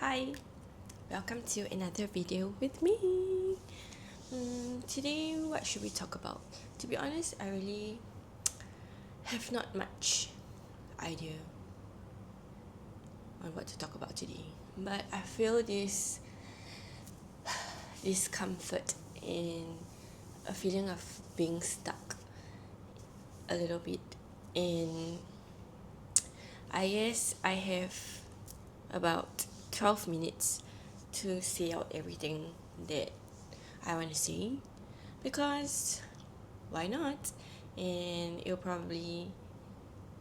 Hi, welcome to another video with me. Today, what should we talk about? To be honest, I really have not much idea on what to talk about today, but I feel this discomfort and a feeling of being stuck a little bit. And I guess I have about 12 minutes to say out everything that I want to say, because why not? And it'll probably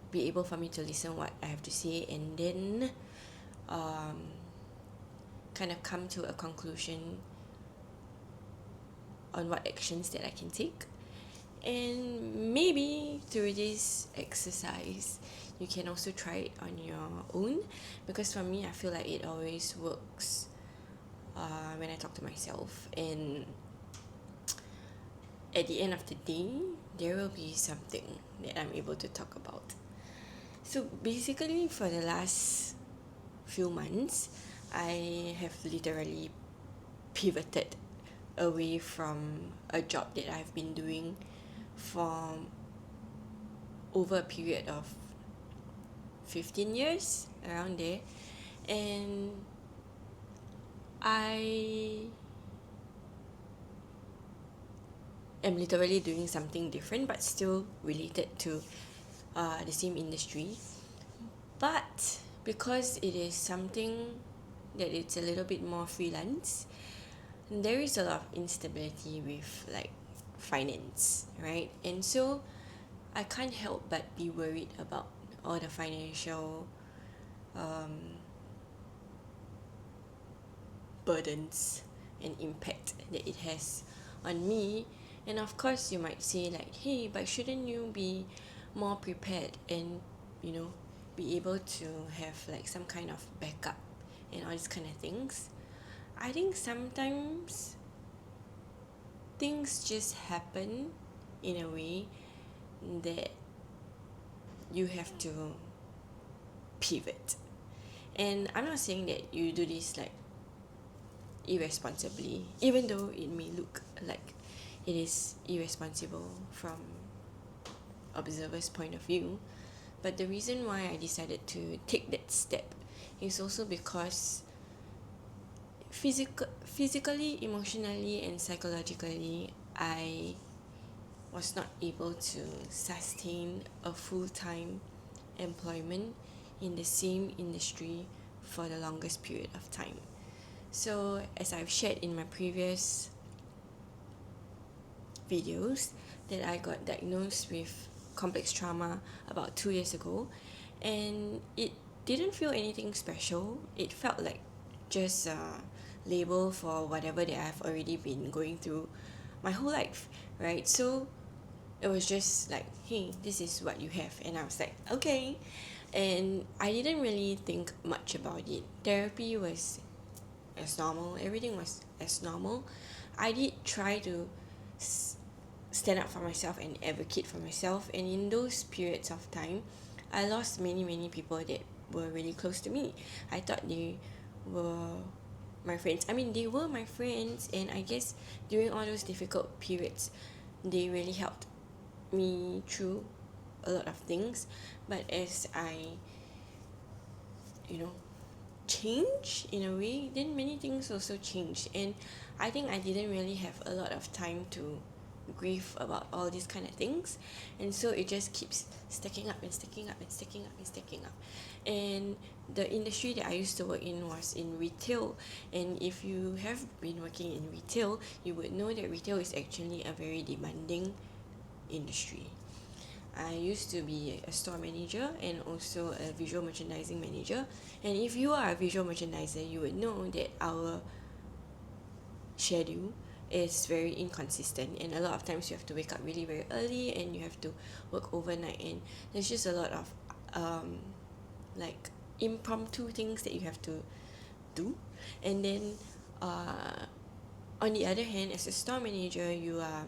be able for me to listen what I have to say and then kind of come to a conclusion on what actions that I can take. And maybe through this exercise you can also try it on your own, because for me I feel like it always works when I talk to myself, and at the end of the day there will be something that I'm able to talk about. So basically, for the last few months I have literally pivoted away from a job that I've been doing for over a period of 15 years, around there, and I am literally doing something different but still related to the same industry. But because it is something that it's a little bit more freelance, there is a lot of instability with like finance, right? And so I can't help but be worried about all the financial burdens and impact that it has on me. And of course you might say like, hey, but shouldn't you be more prepared and be able to have like some kind of backup and all these kind of things? I think sometimes things just happen in a way that you have to pivot. And I'm not saying that you do this like irresponsibly, even though it may look like it is irresponsible from observer's point of view. But the reason why I decided to take that step is also because physically, emotionally and psychologically I was not able to sustain a full-time employment in the same industry for the longest period of time. So as I've shared in my previous videos, that I got diagnosed with complex trauma about 2 years ago, and it didn't feel anything special. It felt like just a label for whatever that I've already been going through my whole life, right? So it was just like, hey, this is what you have. And I was like, okay. And I didn't really think much about it. Therapy was as normal, everything was as normal. I did try to stand up for myself and advocate for myself, and in those periods of time I lost many people that were really close to me. I thought they were my friends. I mean, they were my friends, and I guess during all those difficult periods they really helped me through a lot of things. But as I change in a way, then many things also changed, and I think I didn't really have a lot of time to grieve about all these kind of things, and so it just keeps stacking up and stacking up and stacking up and stacking up. And the industry that I used to work in was in retail, and if you have been working in retail, you would know that retail is actually a very demanding industry. I used to be a store manager and also a visual merchandising manager, and if you are a visual merchandiser, you would know that our schedule is very inconsistent, and a lot of times you have to wake up really very early and you have to work overnight, and there's just a lot of like impromptu things that you have to do. And then on the other hand, as a store manager, you are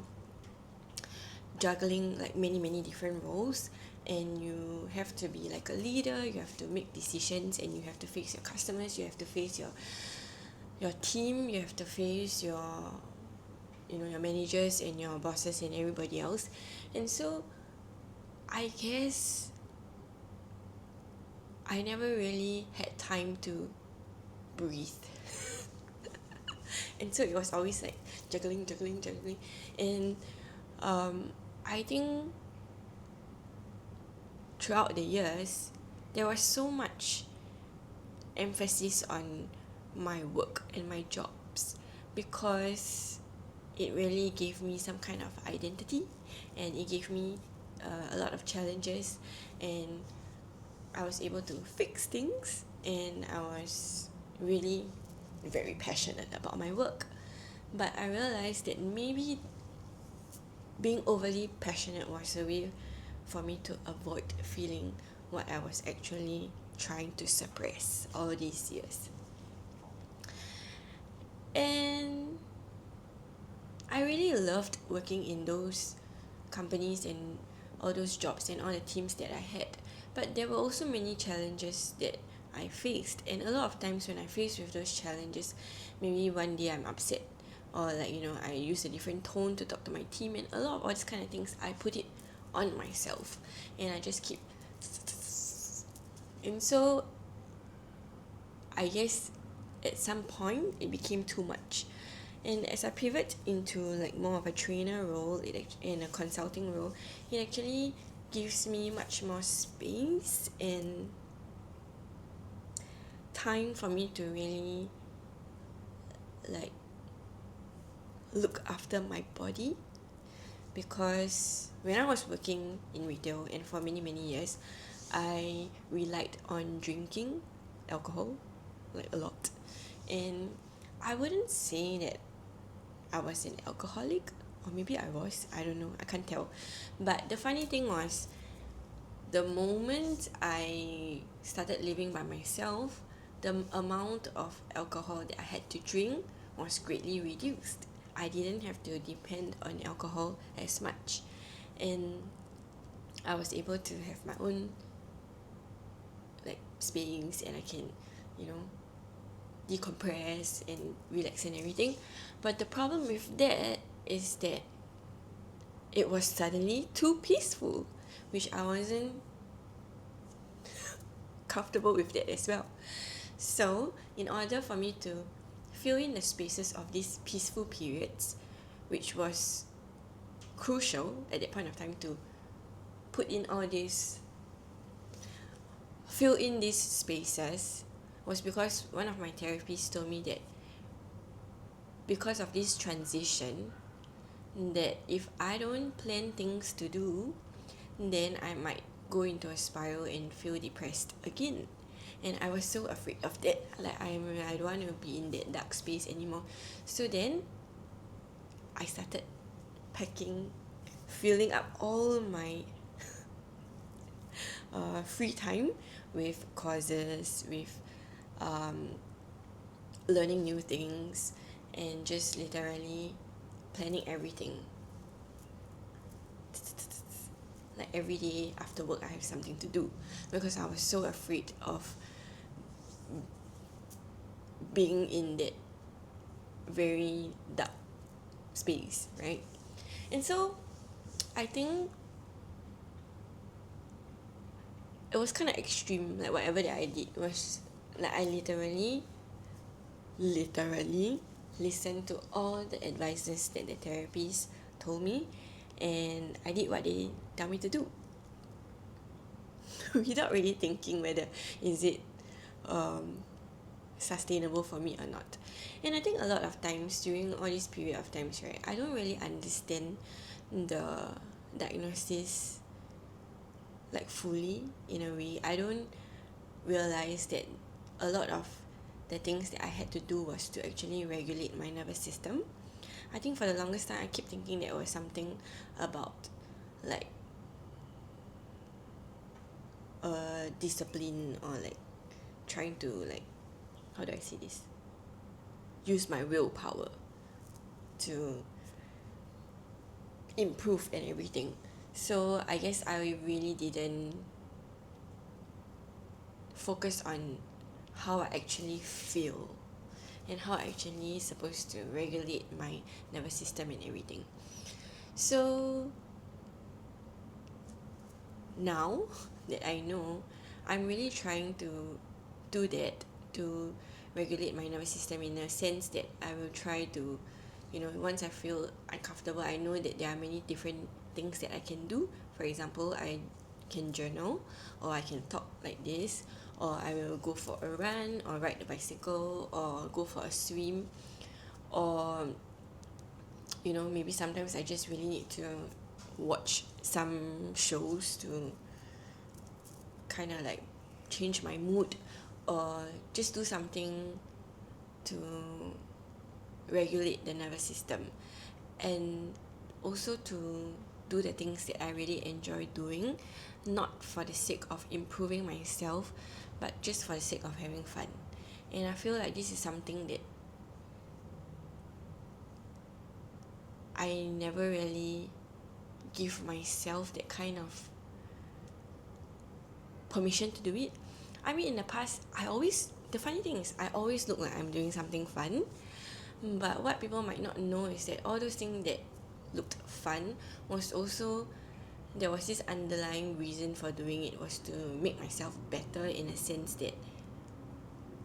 juggling like many different roles, and you have to be like a leader. You have to make decisions, and you have to face your customers, you have to face your team, you have to face your your managers and your bosses and everybody else. And so I guess I never really had time to breathe. And so it was always like juggling. And I think throughout the years there was so much emphasis on my work and my jobs, because it really gave me some kind of identity, and it gave me a lot of challenges, and I was able to fix things, and I was really very passionate about my work. But I realized that maybe being overly passionate was a way for me to avoid feeling what I was actually trying to suppress all these years. And I really loved working in those companies and all those jobs and all the teams that I had. But there were also many challenges that I faced, and a lot of times when I faced with those challenges, maybe one day I'm upset, or I use a different tone to talk to my team, and a lot of all these kind of things I put it on myself, and I just keep. And so I guess at some point it became too much. And as I pivot into more of a trainer role in a consulting role, it actually gives me much more space and time for me to really look after my body. Because when I was working in retail, and for many years, I relied on drinking alcohol a lot. And I wouldn't say that I was an alcoholic, or maybe I was, I don't know, I can't tell. But the funny thing was, the moment I started living by myself, the amount of alcohol that I had to drink was greatly reduced. I didn't have to depend on alcohol as much, and I was able to have my own space, and I can decompress and relax and everything. But the problem with that is that it was suddenly too peaceful, which I wasn't comfortable with that as well. So in order for me to fill in the spaces of these peaceful periods, which was crucial at that point of time to fill in these spaces, was because one of my therapists told me that because of this transition, that if I don't plan things to do, then I might go into a spiral and feel depressed again. And I was so afraid of that. I don't want to be in that dark space anymore. So then I started packing, filling up all my free time with courses, with learning new things, and just literally planning everything. Every day after work I have something to do, because I was so afraid of being in that very dark space, right? And so I think it was kind of extreme. Whatever that I did was I literally listened to all the advices that the therapists told me, and I did what they tell me to do without really thinking whether is it sustainable for me or not. And I think a lot of times during all this period of times, right, I don't really understand the diagnosis fully. In a way, I don't realize that a lot of the things that I had to do was to actually regulate my nervous system. I think for the longest time I keep thinking that it was something about discipline, or trying to how do I say this, use my willpower to improve and everything. So I guess I really didn't focus on how I actually feel and how I actually supposed to regulate my nervous system and everything. So now that I know, I'm really trying to do that, to regulate my nervous system in a sense that I will try to, once I feel uncomfortable, I know that there are many different things that I can do. For example, I can journal, or I can talk like this, or I will go for a run, or ride the bicycle, or go for a swim, or maybe sometimes I just really need to watch some shows to kind of like change my mood, or just do something to regulate the nervous system, and also to do the things that I really enjoy doing, not for the sake of improving myself, but just for the sake of having fun. And I feel like this is something that I never really give myself that kind of permission to do it. I mean, in the past, the funny thing is, I always look like I'm doing something fun. But what people might not know is that all those things that looked fun was also, there was this underlying reason for doing it, was to make myself better, in a sense that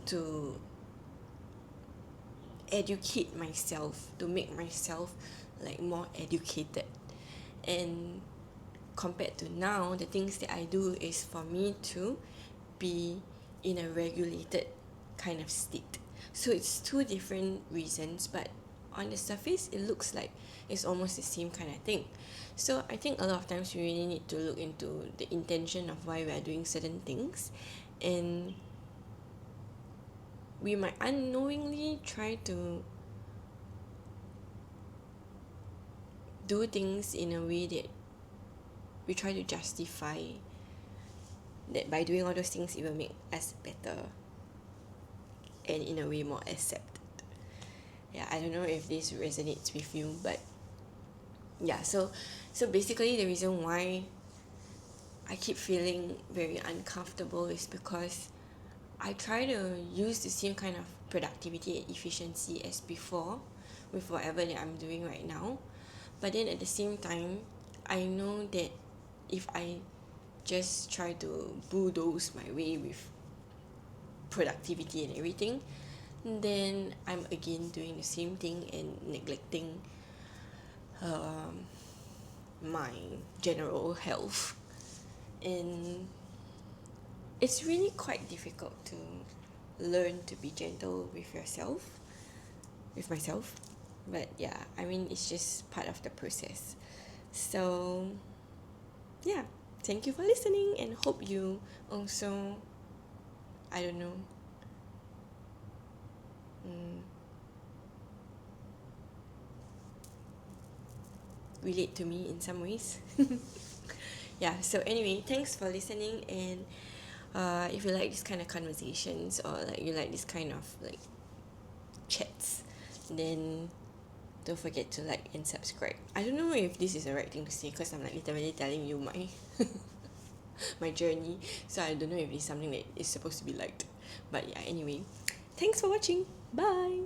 to educate myself, to make myself like more educated. And compared to now, the things that I do is for me to be in a regulated kind of state. So it's two different reasons, but on the surface it looks like it's almost the same kind of thing. So I think a lot of times we really need to look into the intention of why we are doing certain things, and we might unknowingly try to do things in a way that we try to justify that by doing all those things it will make us better, and in a way more accepted. Yeah, I don't know if this resonates with you, but yeah, so basically the reason why I keep feeling very uncomfortable is because I try to use the same kind of productivity and efficiency as before with whatever that I'm doing right now. But then at the same time, I know that if I just try to bulldoze my way with productivity and everything, then I'm again doing the same thing and neglecting my general health. And it's really quite difficult to learn to be gentle with yourself, with myself. But yeah, I mean, it's just part of the process. So yeah, thank you for listening, and hope you also, I don't know, relate to me in some ways. Yeah, so anyway, thanks for listening, and if you like this kind of conversations, or like you like this kind of like chats, then don't forget to like and subscribe. I don't know if this is the right thing to say, because I'm like literally telling you my my journey, so I don't know if it's something that is supposed to be liked. But yeah, anyway, thanks for watching. Bye.